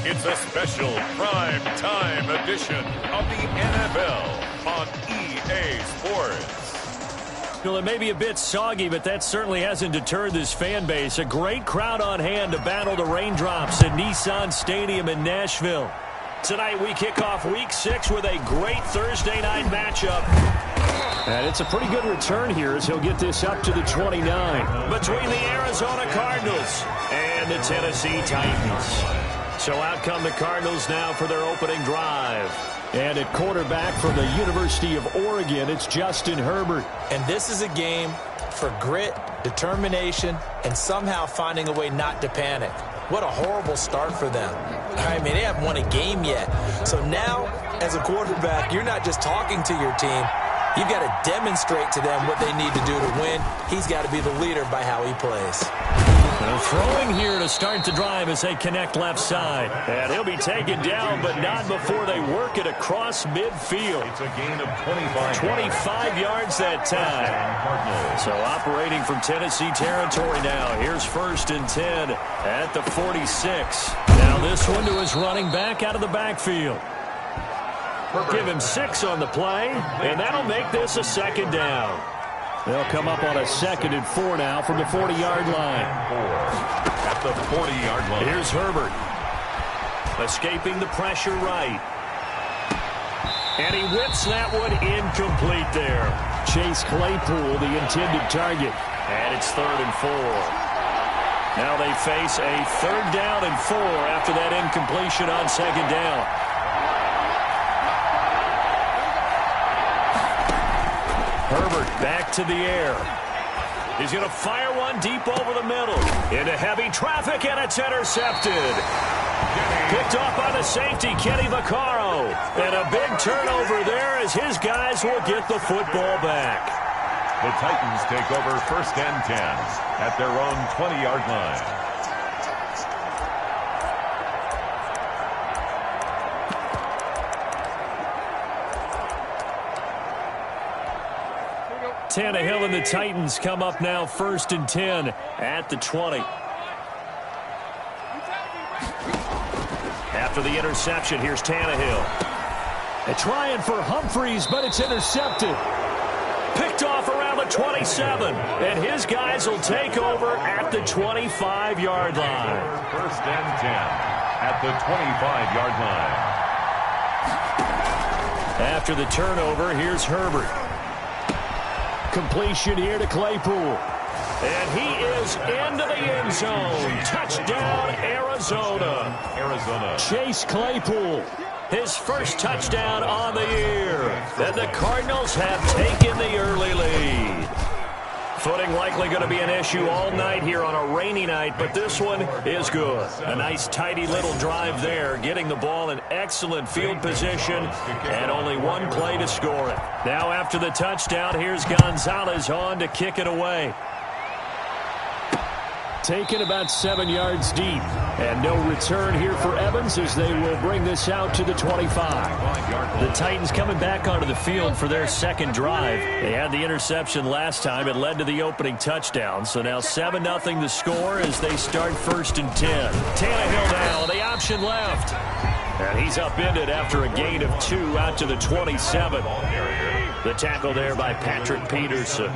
It's a special prime time edition of the NFL on EA Sports. Well, it may be a bit soggy, but that certainly hasn't deterred this fan base. A great crowd on hand to battle the raindrops at Nissan Stadium in Nashville. Tonight we kick off Week 6 with a great Thursday night matchup. And it's a pretty good return here as he'll get this up to the 29. Between the Arizona Cardinals and the Tennessee Titans. So out come the Cardinals now for their opening drive. And at quarterback from the University of Oregon, it's Justin Herbert. And this is a game for grit, determination, and somehow finding a way not to panic. What a horrible start for them. I mean, they haven't won a game yet. So now, as a quarterback, you're not just talking to your team. You've got to demonstrate to them what they need to do to win. He's got to be the leader by how he plays. They're throwing here to start the drive as they connect left side. And he'll be taken down, but not before they work it across midfield. It's a gain of 25. 25 yards that time. So operating from Tennessee territory now. Here's 1st and 10 at the 46. Now this one to his running back out of the backfield. Give him 6 on the play, and that'll make this a 2nd down. They'll come up on a 2nd and 4 now from the 40-yard line. At the 40-yard line. Here's Herbert. Escaping the pressure right. And he whips that one incomplete there. Chase Claypool, the intended target. And it's 3rd and 4. Now they face a 3rd down and 4 after that incompletion on 2nd down. Herbert back to the air. He's going to fire one deep over the middle. Into heavy traffic, and it's intercepted. Picked off by the safety, Kenny Vaccaro. And a big turnover there as his guys will get the football back. The Titans take over 1st and 10 at their own 20-yard line. Tannehill and the Titans come up now 1st and 10 at the 20. After the interception, here's Tannehill. They're trying for Humphreys, but it's intercepted. Picked off around the 27, and his guys will take over at the 25-yard line. 1st and 10 at the 25-yard line. After the turnover, here's Herbert. Completion here to Claypool. And he is into the end zone. Touchdown, Arizona. Chase Claypool, his first touchdown on the year. And the Cardinals have taken the early lead. Footing likely going to be an issue all night here on a rainy night, but this one is good. A nice, tidy little drive there, getting the ball in excellent field position, and only one play to score it. Now after the touchdown, here's Gonzalez on to kick it away. Taken about 7 yards deep. And no return here for Evans as they will bring this out to the 25. The Titans coming back onto the field for their 2nd drive. They had the interception last time. It led to the opening touchdown. So now 7-0 the score as they start 1st and 10. Tannehill now, the option left. And he's upended after a gain of 2 out to the 27. The tackle there by Patrick Peterson.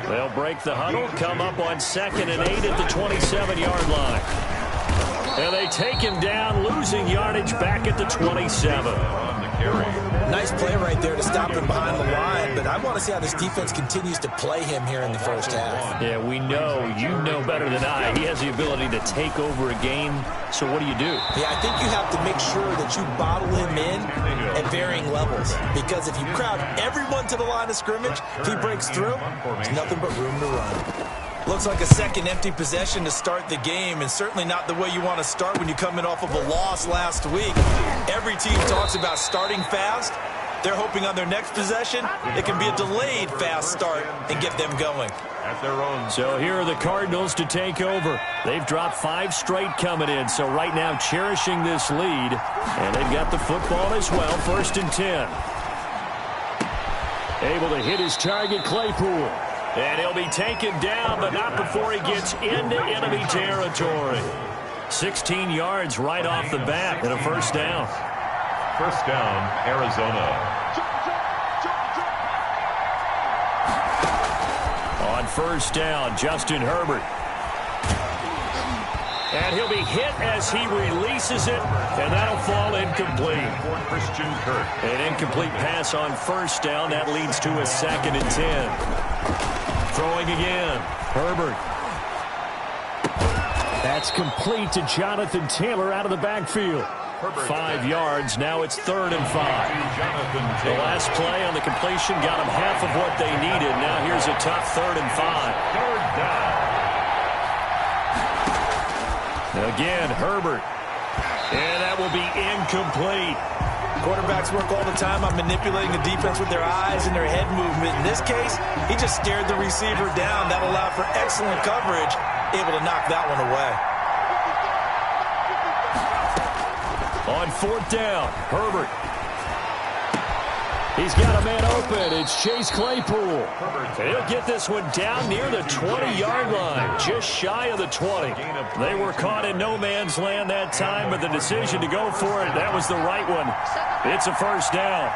They'll break the huddle, come up on 2nd and 8 at the 27-yard line. And they take him down, losing yardage back at the 27. Nice play right there to stop him behind the line, but I want to see how this defense continues to play him here in the 1st half. Yeah, we know, you know better than I, he has the ability to take over a game, so what do you do? Yeah, I think you have to make sure that you bottle him in at varying levels, because if you crowd everyone to the line of scrimmage, if he breaks through, there's nothing but room to run. Looks like a 2nd empty possession to start the game, and certainly not the way you want to start when you're coming off of a loss last week. Every team talks about starting fast. They're hoping on their next possession, it can be a delayed fast start and get them going. At their own. So here are the Cardinals to take over. They've dropped 5 straight coming in, so right now cherishing this lead. And they've got the football as well, 1st and 10. Able to hit his target, Claypool. And he'll be taken down, but not before he gets into enemy territory. 16 yards right off the bat and a first down. First down, Arizona. On first down, Justin Herbert. And he'll be hit as he releases it, and that'll fall incomplete. For Christian Kirk. An incomplete pass on first down. That leads to a 2nd and 10. Throwing again. Herbert. That's complete to Jonathan Taylor out of the backfield. 5 yards. Now it's 3rd and 5. The last play on the completion got them half of what they needed. Now here's a tough 3rd and 5. Third down. Again, Herbert. And that will be incomplete. Quarterbacks work all the time on manipulating the defense with their eyes and their head movement. In this case, he just stared the receiver down. That allowed for excellent coverage, able to knock that one away. On 4th down, Herbert. He's got a man open. It's Chase Claypool. And he'll get this one down near the 20-yard line, just shy of the 20. They were caught in no man's land that time, but the decision to go for it, that was the right one. It's a first down.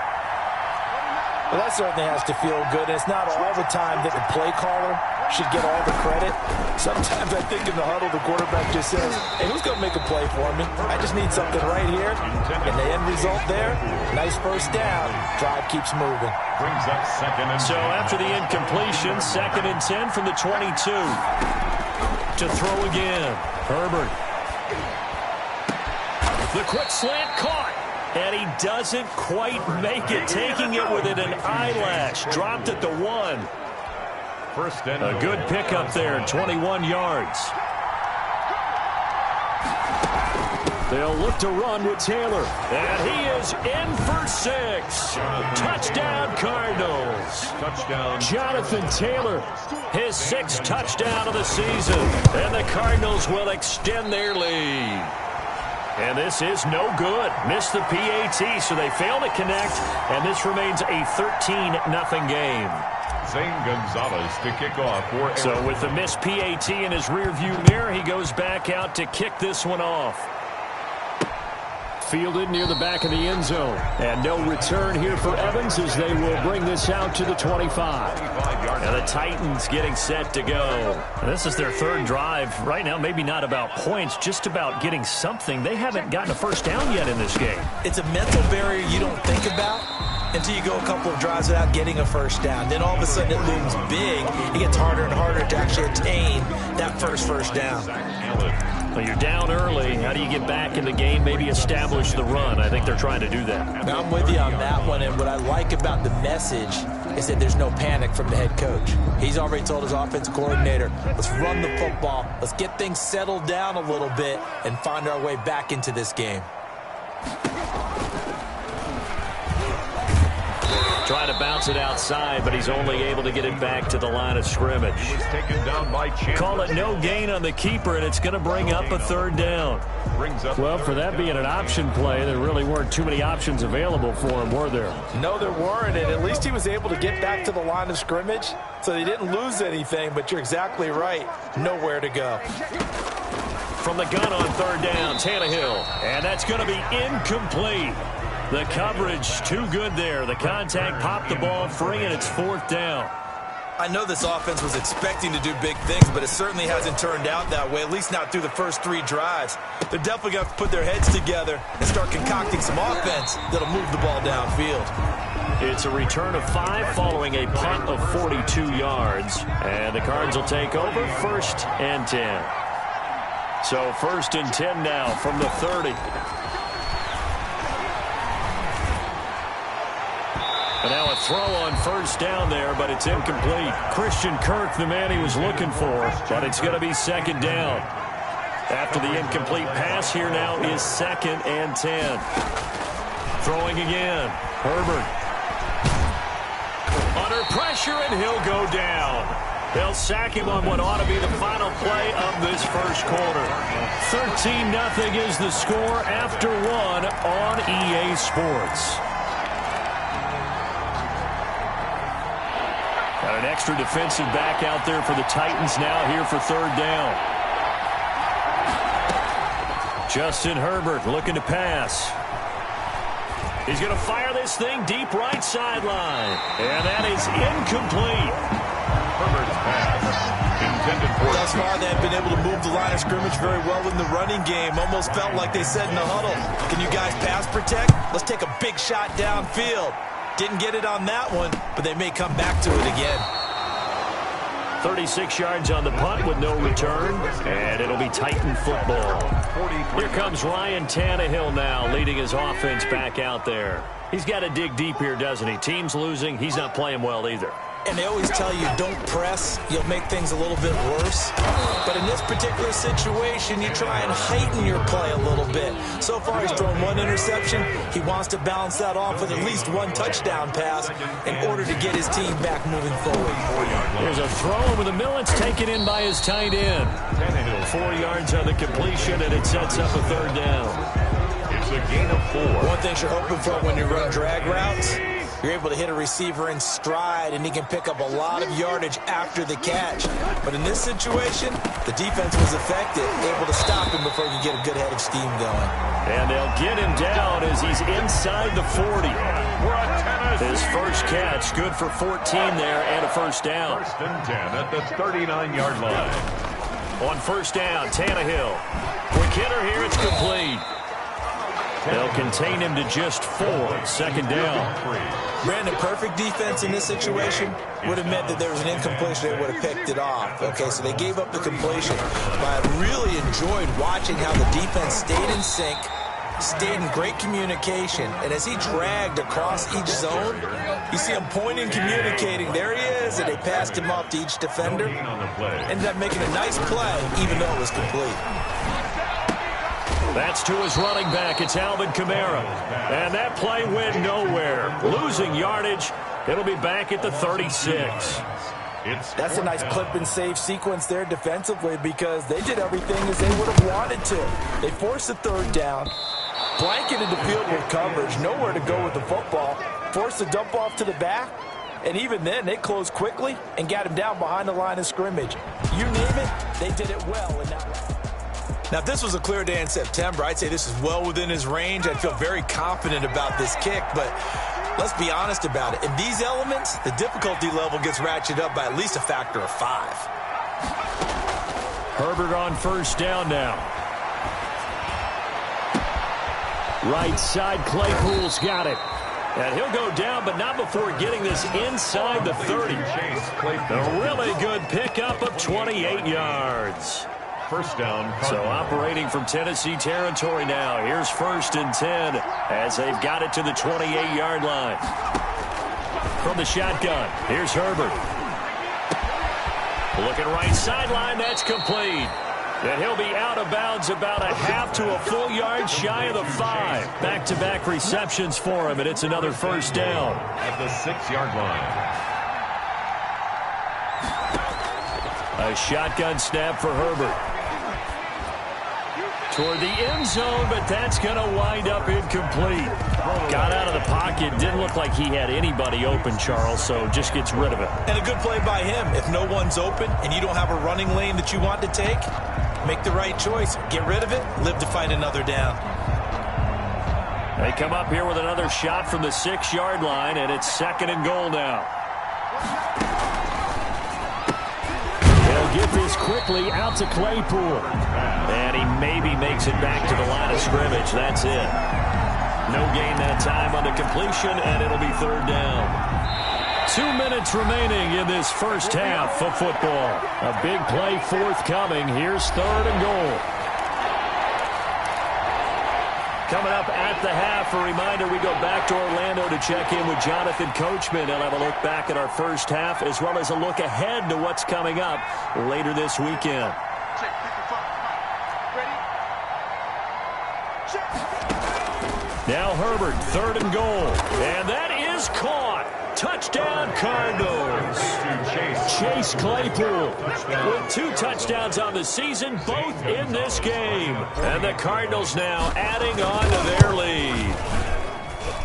Well, that certainly has to feel good. It's not all the time that the play caller should get all the credit. Sometimes I think in the huddle, the quarterback just says, hey, who's going to make a play for me? I just need something right here. And the end result there, nice first down. Drive keeps moving. Brings up 2nd and 10. So after the incompletion, 2nd and 10 from the 22. To throw again. Herbert. The quick slant caught. And he doesn't quite make it, taking it within an eyelash. Dropped at the 1. First and A good pickup there, 21 yards. They'll look to run with Taylor. And he is in for 6. Touchdown, Cardinals. touchdown. Jonathan Taylor, his 6th touchdown of the season. And the Cardinals will extend their lead. And this is no good. Missed the PAT, so they fail to connect. And this remains a 13-0 game. Zane Gonzalez to kick off for So with the missed PAT in his rearview mirror, he goes back out to kick this one off. Fielded near the back of the end zone. And no return here for Evans as they will bring this out to the 25. And the Titans getting set to go. And this is their 3rd drive. Right now, maybe not about points, just about getting something. They haven't gotten a first down yet in this game. It's a mental barrier you don't think about until you go a couple of drives without getting a first down. Then all of a sudden it looms big. It gets harder and harder to actually attain that first down. Well, you're down early. How do you get back in the game, maybe establish the run? I think they're trying to do that. Now, I'm with you on that one, and what I like about the message is that there's no panic from the head coach. He's already told his offensive coordinator, let's run the football, let's get things settled down a little bit and find our way back into this game. Trying to bounce it outside, but he's only able to get it back to the line of scrimmage. He was taken down by Chandler. Call it no gain on the keeper, and it's going to bring up a 3rd down. Well, for that being an option play, there really weren't too many options available for him, were there? No, there weren't, and at least he was able to get back to the line of scrimmage, so they didn't lose anything, but you're exactly right. Nowhere to go. From the gun on 3rd down, Tannehill, and that's going to be incomplete. The coverage too good there. The contact popped the ball free, and it's 4th down. I know this offense was expecting to do big things, but it certainly hasn't turned out that way, at least not through the first 3 drives. They're definitely going to have to put their heads together and start concocting some offense that'll move the ball downfield. It's a return of 5 following a punt of 42 yards. And the Cards will take over 1st and 10. So 1st and 10 now from the 30. And now a throw on 1st down there, but it's incomplete. Christian Kirk, the man he was looking for, but it's going to be 2nd down. After the incomplete pass, here now is 2nd and 10. Throwing again. Herbert. Under pressure, and he'll go down. They'll sack him on what ought to be the final play of this first quarter. 13-0 is the score after 1 on EA Sports. Got an extra defensive back out there for the Titans now here for 3rd down. Justin Herbert looking to pass. He's going to fire this thing deep right sideline. And that is incomplete. Herbert's pass intended for... Thus far, they have been able to move the line of scrimmage very well in the running game. Almost felt like they said in the huddle, can you guys pass protect? Let's take a big shot downfield. Didn't get it on that one, but they may come back to it again. 36 yards on the punt with no return, and it'll be Titan football. Here comes Ryan Tannehill now, leading his offense back out there. He's got to dig deep here, doesn't he? Team's losing. He's not playing well either. And they always tell you, don't press. You'll make things a little bit worse. But in this particular situation, you try and heighten your play a little bit. So far, he's thrown one interception. He wants to balance that off with at least one touchdown pass in order to get his team back moving forward. There's a throw over the middle. It's taken in by his tight end. 4 yards on the completion, and it sets up a third down. It's a gain of 4. One thing you're hoping for when you run drag routes, you're able to hit a receiver in stride, and he can pick up a lot of yardage after the catch. But in this situation, the defense was effective, able to stop him before you get a good head of steam going. And they'll get him down as he's inside the 40. His first catch, good for 14 there and a first down. First and 10 at the 39-yard line. On first down, Tannehill. Quick hitter here, it's complete. They'll contain him to just 4. Second down. Brandon, perfect defense in this situation would have meant that there was an incompletion. They would have picked it off. Okay, so they gave up the completion. But I really enjoyed watching how the defense stayed in sync, stayed in great communication. And as he dragged across each zone, you see him pointing, communicating. There he is, and they passed him off to each defender. Ended up making a nice play, even though it was complete. That's to his running back. It's Alvin Kamara. And that play went nowhere. Losing yardage. It'll be back at the 36. That's a nice clip and save sequence there defensively because they did everything as they would have wanted to. They forced the third down, blanketed the field with coverage, nowhere to go with the football, forced the dump off to the back, and even then they closed quickly and got him down behind the line of scrimmage. You name it, they did it well in that round. Now, if this was a clear day in September, I'd say this is well within his range. I'd feel very confident about this kick, but let's be honest about it. In these elements, the difficulty level gets ratcheted up by at least a factor of 5. Herbert on first down now. Right side, Claypool's got it. And he'll go down, but not before getting this inside the 30. A really good pickup of 28 yards. First down. So operating from Tennessee territory now. Here's first and 10 as they've got it to the 28-yard line. From the shotgun, here's Herbert. Looking right sideline, that's complete. And he'll be out of bounds about a half to a full yard shy of the 5. Back-to-back receptions for him, and it's another first down. At the 6-yard line. A shotgun snap for Herbert. Toward the end zone, but that's going to wind up incomplete. Got out of the pocket. Didn't look like he had anybody open, Charles, so just gets rid of it. And a good play by him. If no one's open and you don't have a running lane that you want to take, make the right choice. Get rid of it, live to find another down. They come up here with another shot from the 6-yard line, and it's second and goal now. They'll get this quickly out to Claypool. And he maybe makes it back to the line of scrimmage. That's it. No gain that time on the completion, and it'll be third down. 2 minutes remaining in this first half of football. A big play forthcoming. Here's third and goal. Coming up at the half, a reminder, we go back to Orlando to check in with Jonathan Coachman and have a look back at our first half as well as a look ahead to what's coming up later this weekend. Now Herbert, third and goal. And that is caught. Touchdown, Cardinals. Chase Claypool with 2 touchdowns on the season, both in this game. And the Cardinals now adding on to their lead.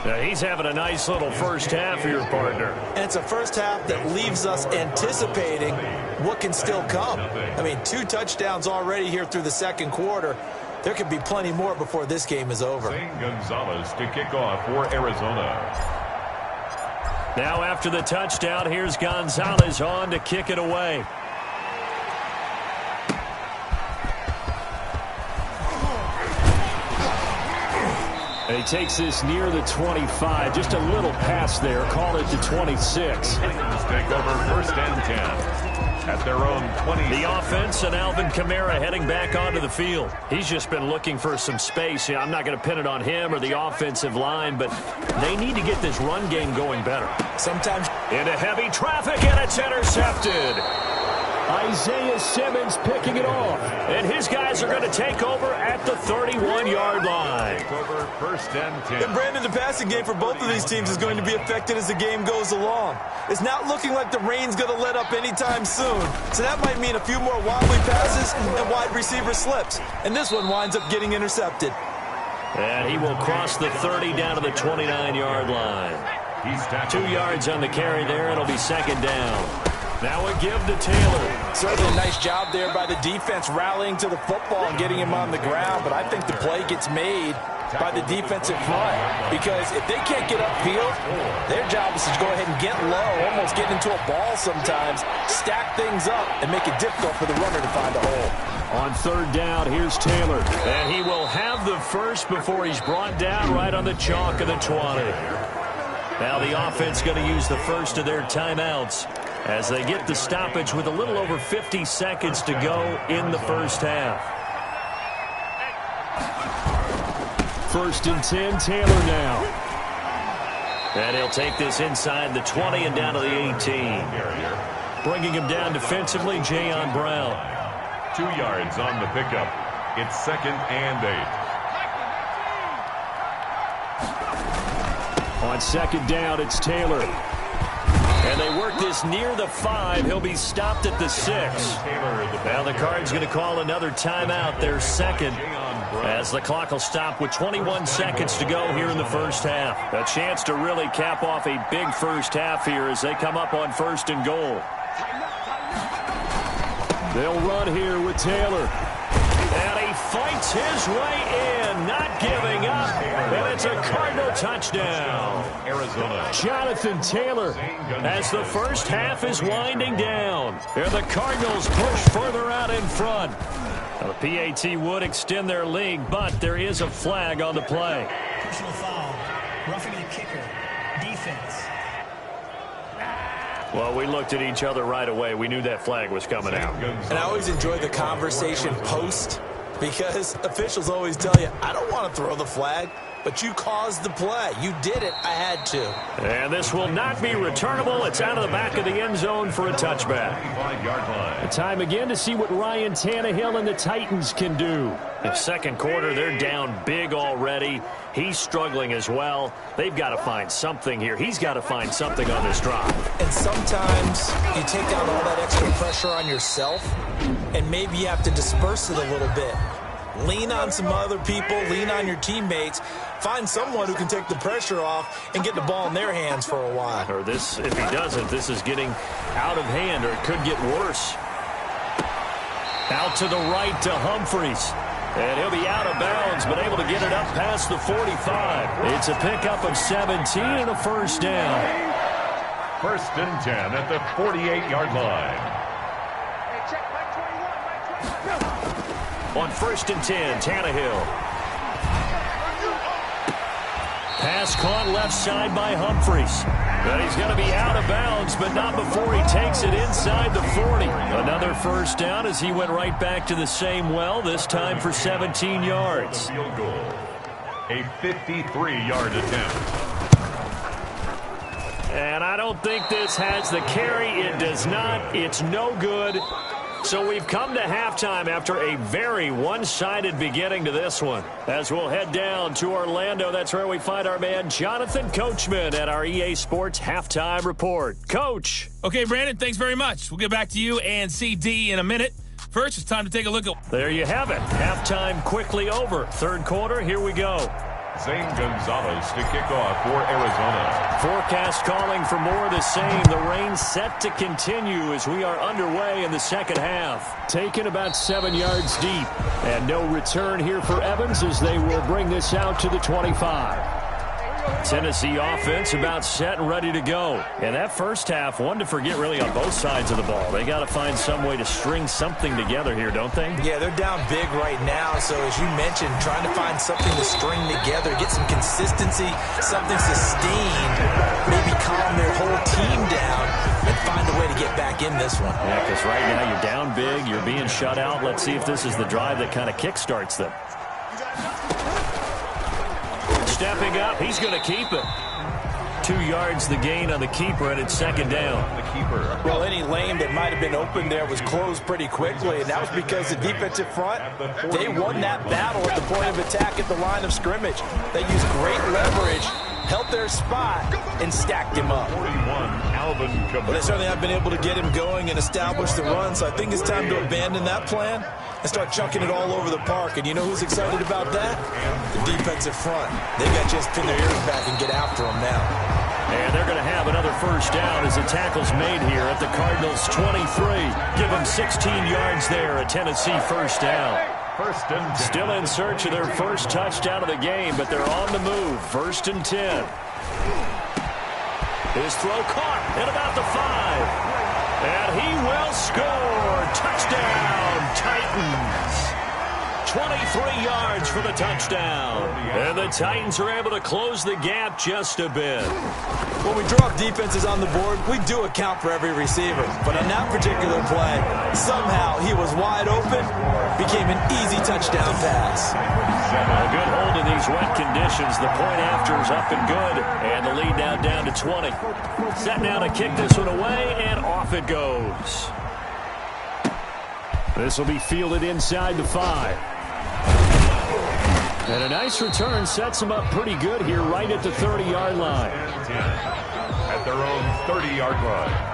Now he's having a nice little first half here, partner. And it's a first half that leaves us anticipating what can still come. I mean, 2 touchdowns already here through the second quarter. There could be plenty more before this game is over. Zane Gonzalez to kick off for Arizona. Now after the touchdown, here's Gonzalez on to kick it away. And he takes this near the 25. Just a little pass there. Call it the 26. Titans take over 1st and 10 at their own 20. The offense and Alvin Kamara heading back onto the field. He's just been looking for some space. I'm not going to pin it on him or the offensive line, but they need to get this run game going better. Sometimes into heavy traffic, and it's intercepted. Isaiah Simmons picking it off. And his guys are going to take over at the 31-yard line. Take over 1st and 10. And Brandon, the passing game for both of these teams is going to be affected as the game goes along. It's not looking like the rain's going to let up anytime soon. So that might mean a few more wobbly passes and wide receiver slips. And this one winds up getting intercepted. And he will cross the 30 down to the 29-yard line. He's 2 yards on the carry there. It'll be 2nd down. Now a give to Taylor. Certainly a nice job there by the defense rallying to the football and getting him on the ground. But I think the play gets made by the defensive front. Because if they can't get upfield, their job is to go ahead and get low, almost get into a ball sometimes, stack things up, and make it difficult for the runner to find a hole. On 3rd down, here's Taylor. And he will have the first before he's brought down right on the chalk of the 20. Now the offense going to use the first of their timeouts as they get the stoppage with a little over 50 seconds to go in the first half. 1st and 10, Taylor now. And he'll take this inside the 20 and down to the 18. Bringing him down defensively, Jayon Brown. 2 yards on the pickup. It's 2nd and 8. On 2nd down, it's Taylor. And they work this near the 5. He'll be stopped at the 6. Now the Cards going to call another timeout, their 2nd, as the clock will stop with 21 seconds to go here in the first half. A chance to really cap off a big first half here as they come up on 1st and goal. They'll run here with Taylor. And he fights his way in, not giving up. And it's a Cardinal touchdown. Arizona. Jonathan Taylor as the first half is winding down. And the Cardinals push further out in front. Now, the PAT would extend their lead, but there is a flag on the play. Personal foul. Roughing the kicker. Defense. Well, we looked at each other right away. We knew that flag was coming out. And I always enjoy the conversation post because officials always tell you, I don't want to throw the flag, but you caused the play. You did it. I had to. And this will not be returnable. It's out of the back of the end zone for a touchback. 5-yard line. Time again to see what Ryan Tannehill and the Titans can do. In second quarter, they're down big already. He's struggling as well. They've got to find something here. He's got to find something on this drive. And sometimes you take out all that extra pressure on yourself, and maybe you have to disperse it a little bit. Lean on some other people. Lean on your teammates. Find someone who can take the pressure off and get the ball in their hands for a while. Or this, if he doesn't, this is getting out of hand, or it could get worse. Out to the right to Humphreys. And he'll be out of bounds, but able to get it up past the 45. It's a pickup of 17 and a first down. 1st and 10 at the 48-yard line. On 1st and 10, Tannehill. Pass caught left side by Humphreys. But he's going to be out of bounds, but not before he takes it inside the 40. Another first down as he went right back to the same well, this time for 17 yards. Field goal. A 53-yard attempt. And I don't think this has the carry. It does not. It's no good. So we've come to halftime after a very one-sided beginning to this one. As we'll head down to Orlando, that's where we find our man Jonathan Coachman at our EA Sports Halftime Report. Coach. Okay, Brandon, thanks very much. We'll get back to you and CD in a minute. First, it's time to take a look at... There you have it. Halftime quickly over. Third quarter, here we go. Zane Gonzalez to kick off for Arizona. Forecast calling for more of the same. The rain set to continue as we are underway in the second half. Taken about 7 yards deep. And no return here for Evans as they will bring this out to the 25. Tennessee offense about set and ready to go. And that first half, one to forget really on both sides of the ball. They got to find some way to string something together here, don't they? Yeah, they're down big right now. So as you mentioned, trying to find something to string together, get some consistency, something sustained, maybe calm their whole team down and find a way to get back in this one. Yeah, because right now you're down big, you're being shut out. Let's see if this is the drive that kind of kickstarts them. Stepping up, he's going to keep it. 2 yards the gain on the keeper, and it's second down. Well, any lane that might have been open there was closed pretty quickly, and that was because the defensive front, they won that battle at the point of attack at the line of scrimmage. They used great leverage, held their spot, and stacked him up. But they certainly have been able to get him going and establish the run, so I think it's time to abandon that plan and start chucking it all over the park. And you know who's excited about that? The defensive front. They got to just pin their ears back and get after them now. And they're going to have another first down as the tackle's made here at the Cardinals' 23. Give them 16 yards there, a Tennessee first down. Still in search of their first touchdown of the game, but they're on the move. 1st and 10. His throw caught at about the 5. And he will score. Touchdown, Titans. 23 yards for the touchdown. And the Titans are able to close the gap just a bit. When we draw up defenses on the board, we do account for every receiver. But on that particular play, somehow he was wide open, became an easy touchdown pass. A good hold in these wet conditions. The point after is up and good. And the lead now down to 20. Set now to kick this one away, and off it goes. This will be fielded inside the 5. And a nice return sets them up pretty good here right at the 30-yard line. At their own 30-yard line.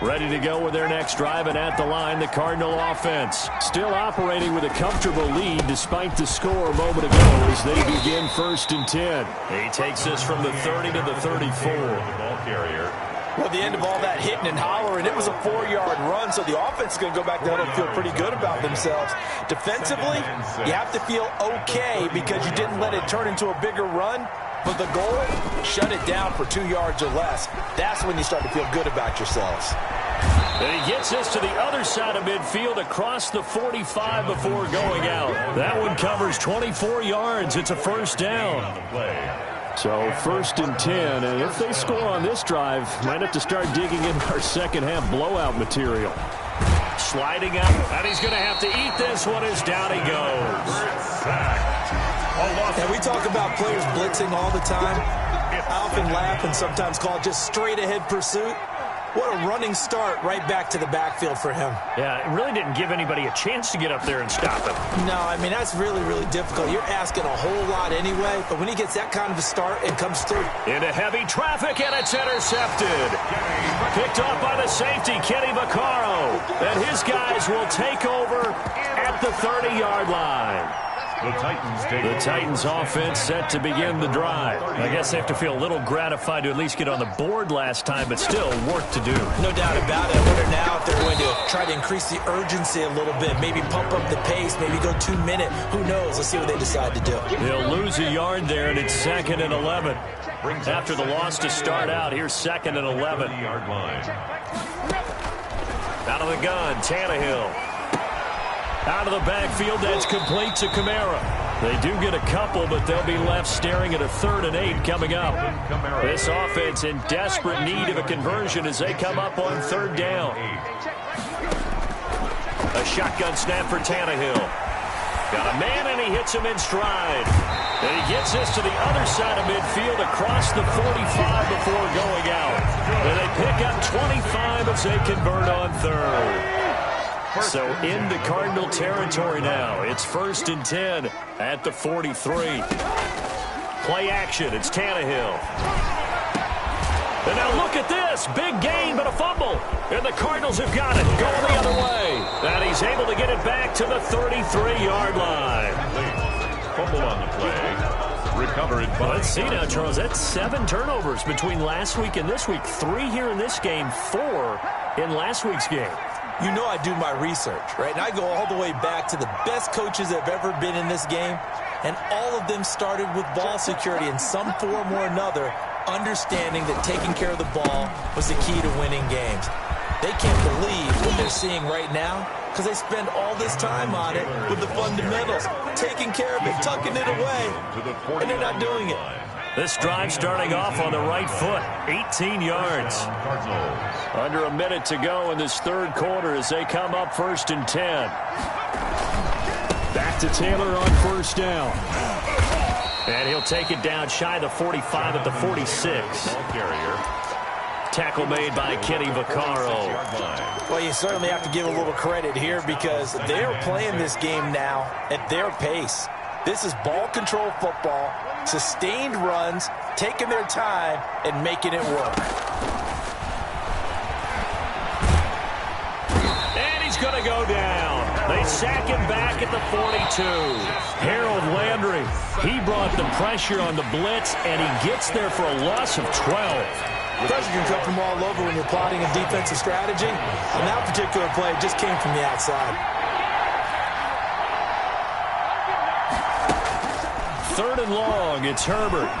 Ready to go with their next drive, and at the line, the Cardinal offense. Still operating with a comfortable lead despite the score a moment ago as they begin 1st and 10. He takes this from the 30 to the 34. The ball carrier. Well, at the end of all that hitting and hollering, it was a 4-yard run, so the offense is going to go back there and feel pretty good about themselves. Defensively, you have to feel okay because you didn't let it turn into a bigger run. But the goal, shut it down for 2 yards or less. That's when you start to feel good about yourselves. And he gets this to the other side of midfield across the 45 before going out. That one covers 24 yards. It's a first down. So 1st and 10, and if they score on this drive, might have to start digging in our second half blowout material. Sliding up, and he's going to have to eat this one as down he goes. And we talk about players blitzing all the time. I often laugh and sometimes call it just straight-ahead pursuit. What a running start right back to the backfield for him. Yeah, it really didn't give anybody a chance to get up there and stop him. No, I mean, that's really, really difficult. You're asking a whole lot anyway, but when he gets that kind of a start and comes through. Into heavy traffic, and it's intercepted. Picked off by the safety, Kenny Vaccaro. And his guys will take over at the 30-yard line. The Titans offense set to begin the drive. I guess they have to feel a little gratified to at least get on the board last time, but still work to do. No doubt about it. I wonder now if they're going to try to increase the urgency a little bit, maybe pump up the pace, maybe go 2-minute. Who knows? Let's see what they decide to do. They'll lose a yard there, and it's 2nd and 11. After the loss to start out, here's 2nd and 11. Out of the gun, Tannehill. Out of the backfield, that's complete to Kamara. They do get a couple, but they'll be left staring at a 3rd and 8 coming up. This offense in desperate need of a conversion as they come up on 3rd down. A shotgun snap for Tannehill. Got a man, and he hits him in stride. And he gets this to the other side of midfield across the 45 before going out. And they pick up 25 as they convert on 3rd. So into Cardinal territory now. It's 1st and 10 at the 43. Play action. It's Tannehill. And now look at this. Big gain, but a fumble. And the Cardinals have got it. Going the other way. And he's able to get it back to the 33-yard line. Fumble on the play. Recovered by... Let's see now, Charles. That's 7 turnovers between last week and this week. 3 here in this game, 4 in last week's game. You know I do my research, right? And I go all the way back to the best coaches that have ever been in this game. And all of them started with ball security in some form or another, understanding that taking care of the ball was the key to winning games. They can't believe what they're seeing right now because they spend all this time on it with the fundamentals, taking care of it, tucking it away, and they're not doing it. This drive starting off on the right foot, 18 yards. Under a minute to go in this third quarter as they come up 1st and 10. Back to Taylor on 1st down. And he'll take it down shy of the 45 at the 46. Tackle made by Kenny Vaccaro. Well, you certainly have to give a little credit here because they're playing this game now at their pace. This is ball control football, sustained runs, taking their time, and making it work. And he's going to go down. They sack him back at the 42. Harold Landry, he brought the pressure on the blitz, and he gets there for a loss of 12. Pressure can come from all over when you're plotting a defensive strategy. On that particular play, it just came from the outside. 3rd and long, it's Herbert.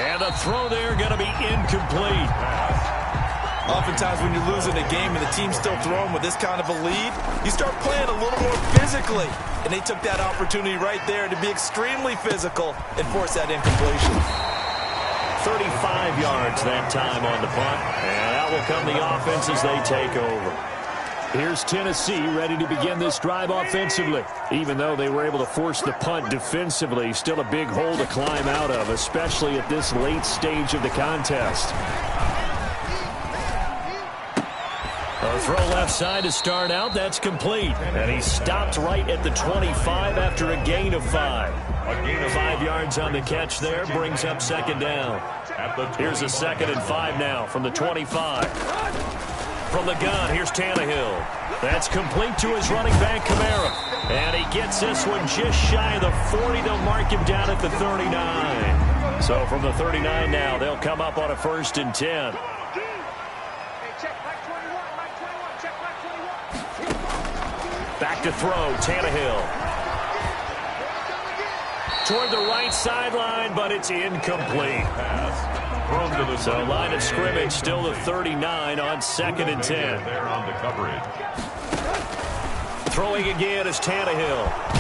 And the throw there going to be incomplete. Oftentimes when you're losing a game and the team's still throwing with this kind of a lead, you start playing a little more physically. And they took that opportunity right there to be extremely physical and force that incompletion. 35 yards that time on the punt. And out will come the offense as they take over. Here's Tennessee ready to begin this drive offensively. Even though they were able to force the punt defensively, still a big hole to climb out of, especially at this late stage of the contest. A throw left side to start out. That's complete. And he stopped right at the 25 after a gain of 5. 5 yards on the catch there brings up 2nd down. Here's a 2nd and 5 now from the 25. From the gun, here's Tannehill. That's complete to his running back, Kamara. And he gets this one just shy of the 40. They'll mark him down at the 39. So from the 39 now, they'll come up on a 1st and 10. Back to throw, Tannehill. Toward the right sideline, but it's incomplete. So line of scrimmage still the 39 on 2nd and 10. There on the coverage. Throwing again is Tannehill.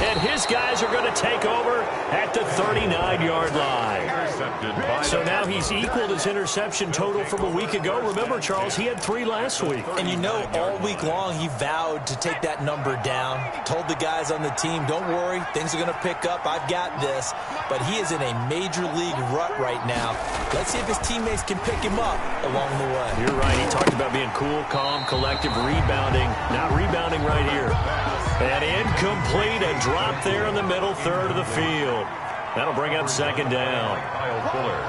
And his guys are going to take over at the 39-yard line. So now he's equaled his interception total from a week ago. Remember, Charles, he had 3 last week. And you know, all week long he vowed to take that number down. Told the guys on the team, don't worry, things are going to pick up. I've got this. But he is in a major league rut right now. Let's see if his teammates can pick him up along the way. You're right. He talked about being cool, calm, collective, rebounding. Not rebounding right here. And incomplete, a drop there in the middle third of the field. That'll bring up 2nd down. Kyle Fuller.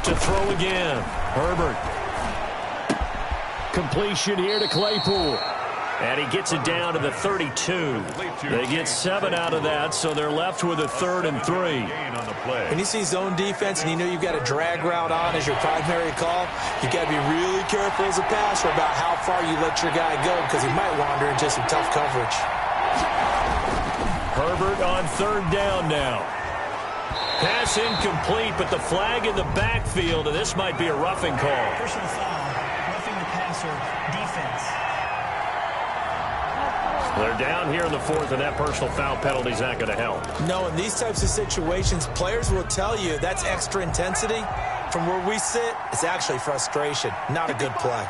To throw again, Herbert. Completion here to Claypool. And he gets it down to the 32. They get 7 out of that, so they're left with a 3rd and 3. When you see zone defense and you know you've got a drag route on as your primary call, you've got to be really careful as a passer about how far you let your guy go because he might wander into some tough coverage. Herbert on 3rd down now. Pass incomplete, but the flag in the backfield, and this might be a roughing call. Personal foul, roughing the passer, defense. They're down here in the 4th, and that personal foul penalty is not going to help. No, in these types of situations, players will tell you that's extra intensity. From where we sit, it's actually frustration. Not a good play.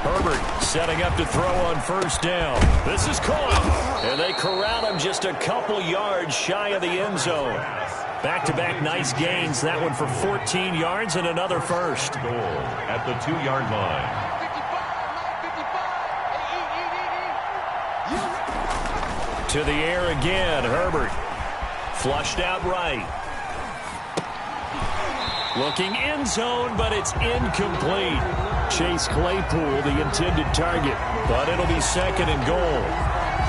Herbert setting up to throw on 1st down. This is caught, and they corral him just a couple yards shy of the end zone. Back-to-back nice gains. That one for 14 yards and another first. Goal at the 2-yard line. To the air again, Herbert. Flushed out right. Looking end zone, but it's incomplete. Chase Claypool, the intended target, but it'll be second and goal.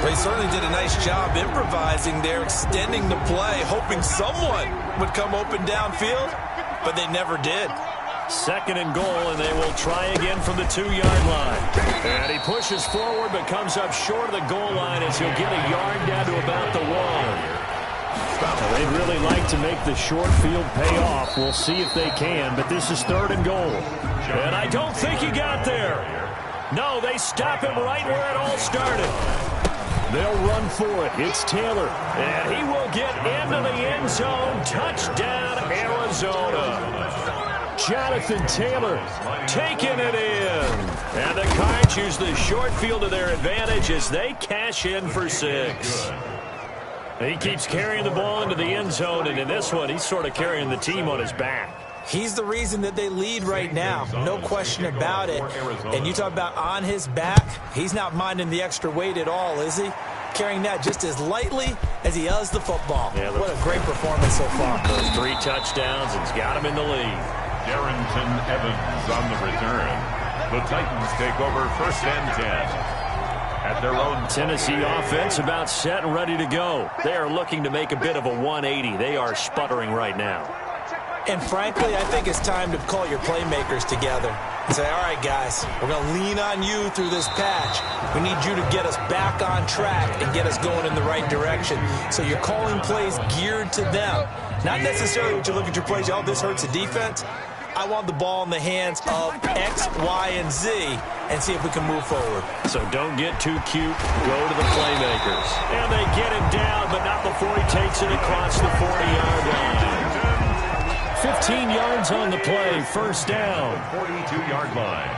They certainly did a nice job improvising there, extending the play, hoping someone would come open downfield, but they never did. Second and goal, and they will try again from the 2-yard line. And he pushes forward, but comes up short of the goal line as he'll get a yard down to about the 1. They'd really like to make the short field pay off. We'll see if they can, but this is third and goal. And I don't think he got there. No, they stop him right where it all started. They'll run for it. It's Taylor, and he will get into the end zone. Touchdown, Arizona. Jonathan Taylor taking it in. And the Cards use the short field to their advantage as they cash in for 6. He keeps carrying the ball into the end zone, and in this one, he's sort of carrying the team on his back. He's the reason that they lead right now. No question about it. And you talk about on his back, he's not minding the extra weight at all, is he? Carrying that just as lightly as he does the football. Yeah, what a great performance so far. Those 3 touchdowns, it's got him in the lead. Darrington Evans on the return. The Titans take over first and 10. At their own Tennessee offense about set and ready to go. They are looking to make a bit of a 180. They are sputtering right now. And frankly, I think it's time to call your playmakers together and say, all right, guys, we're going to lean on you through this patch. We need you to get us back on track and get us going in the right direction. So you're calling plays geared to them. Not necessarily when you look at your plays, oh, this hurts the defense. I want the ball in the hands of X, Y, and Z and see if we can move forward. So don't get too cute. Go to the playmakers. And they get him down, but not before he takes it across the 40-yard line. 15 yards on the play, first down. 42-yard line.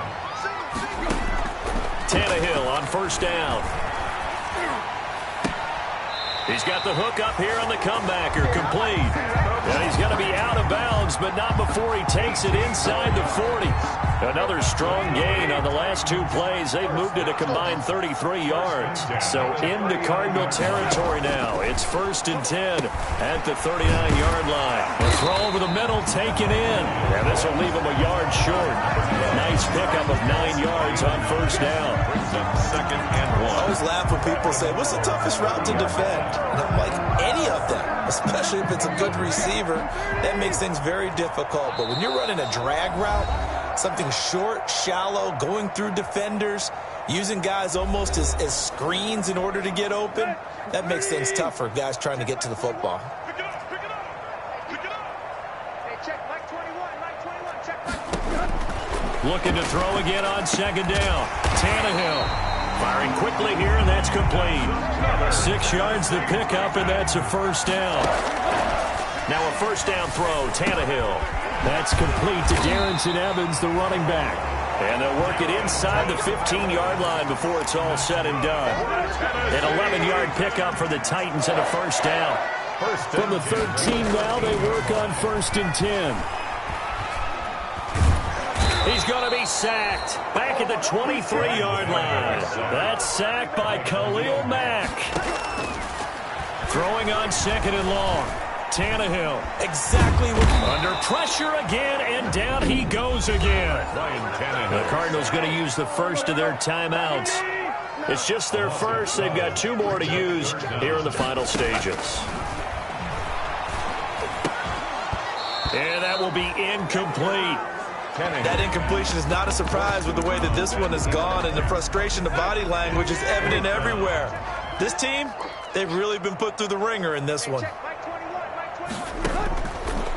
Tannehill on first down. He's got the hook up here on the comebacker, complete. And he's going to be out of bounds, but not before he takes it inside the 40. Another strong gain on the last 2 plays. They've moved it a combined 33 yards. So into Cardinal territory now. It's first and 10 at the 39-yard line. A throw over the middle, taken in. And this will leave him a yard short. Nice pickup of 9 yards on first down. Second and 1. I always laugh when people say, what's the toughest route to defend? And I'm like, any of them, especially if it's a good receiver. That makes things very difficult. But when you're running a drag route, something short, shallow, going through defenders, using guys almost as screens in order to get open, that makes things tough for guys trying to get to the football. Looking to throw again on second down. Tannehill firing quickly here, and that's complete. 6 yards the pickup, and that's a first down. Now a first down throw, Tannehill. That's complete to Darrington Evans, the running back. And they'll work it inside the 15-yard line before it's all said and done. An 11-yard pickup for the Titans and a first down. From the 13 now, they work on first and 10. He's going to be sacked back at the 23-yard line. That's sacked by Khalil Mack. Throwing on second and long. Tannehill. Exactly under pressure again, and down he goes again. The Cardinals going to use the first of their timeouts. It's just their first. They've got 2 more to use here in the final stages. And that will be incomplete. That incompletion is not a surprise with the way that this one has gone, and the frustration, the body language is evident everywhere. This team, they've really been put through the ringer in this one.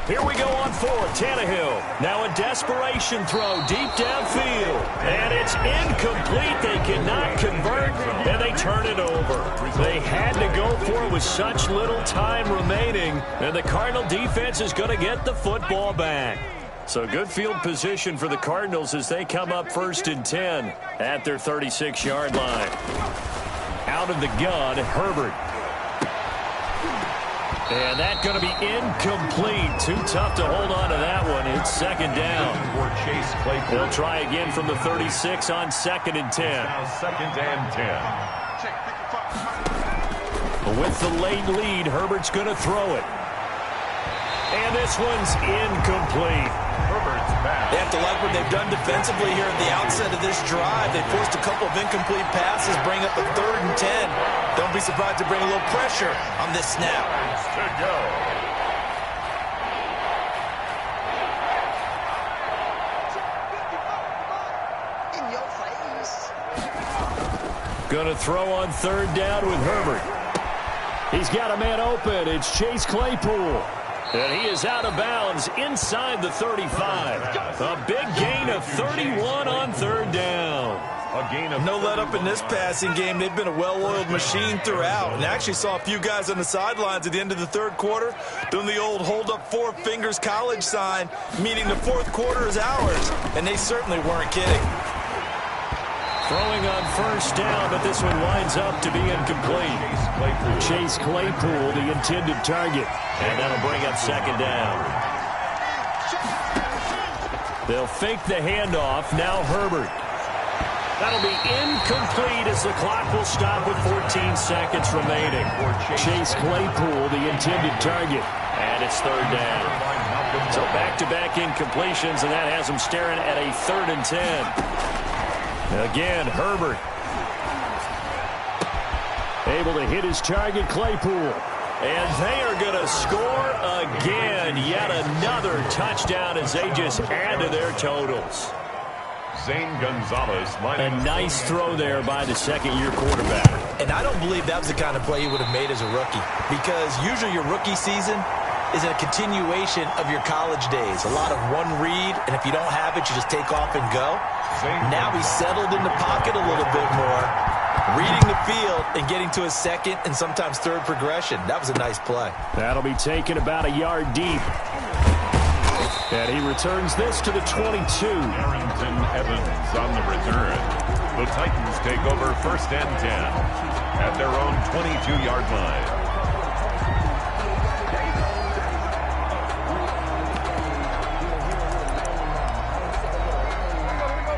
Here we go on 4, Tannehill. Now a desperation throw deep downfield. And it's incomplete. They cannot convert, and they turn it over. They had to go for it with such little time remaining, and the Cardinal defense is going to get the football back. So good field position for the Cardinals as they come up first and 10 at their 36-yard line. Out of the gun, Herbert. And that's going to be incomplete. Too tough to hold on to that one. It's second down. They'll try again from the 36 on 2nd and 10. Now 2nd and 10. With the late lead, Herbert's going to throw it. And this one's incomplete. Herbert's back. They have to like what they've done defensively here at the outset of this drive. They forced a couple of incomplete passes, bring up a 3rd and 10. Don't be surprised to bring a little pressure on this snap. To go. Going to throw on 3rd down with Herbert. He's got a man open. It's Chase Claypool. And he is out of bounds inside the 35. A big gain of 31 on 3rd down. A gain of no let up in this passing game. They've been a well-oiled machine throughout. And actually saw a few guys on the sidelines at the end of the 3rd quarter doing the old hold up 4 fingers college sign, meaning the 4th quarter is ours. And they certainly weren't kidding. Throwing on 1st down, but this one winds up to be incomplete. Chase Claypool, the intended target. And that'll bring up 2nd down. They'll fake the handoff. Now Herbert. That'll be incomplete as the clock will stop with 14 seconds remaining. Chase Claypool, the intended target. And it's 3rd down. So back-to-back incompletions, and that has them staring at a 3rd and 10. Again, Herbert. Able to hit his target, Claypool. And they are going to score again. Yet another touchdown as they just add to their totals. Zane Gonzalez. A nice throw there by the 2nd-year quarterback. And I don't believe that was the kind of play he would have made as a rookie. Because usually your rookie season is a continuation of your college days. A lot of one read, and if you don't have it, you just take off and go. Now he's settled in the pocket a little bit more, reading the field and getting to his 2nd and sometimes 3rd progression. That was a nice play. That'll be taken about a yard deep. And he returns this to the 22. Arrington Evans on the return. The Titans take over 1st and 10 at their own 22-yard line.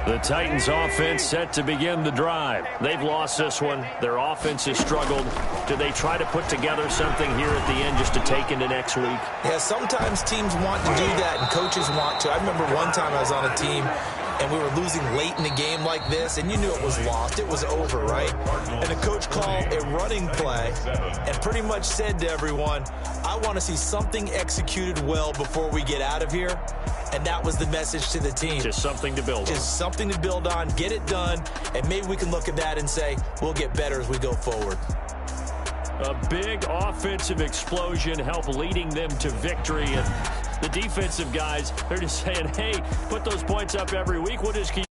The Titans offense set to begin the drive. They've lost this one. Their offense has struggled. Do they try to put together something here at the end just to take into next week? Yeah, sometimes teams want to do that and coaches want to. I remember one time I was on a team and we were losing late in the game like this, and you knew it was lost. It was over, right? And the coach called a running play and pretty much said to everyone, I want to see something executed well before we get out of here. And that was the message to the team. Just something to build on. Just something to build on, get it done, and maybe we can look at that and say, we'll get better as we go forward. A big offensive explosion helped leading them to victory. And the defensive guys, they're just saying, hey, put those points up every week. We'll just keep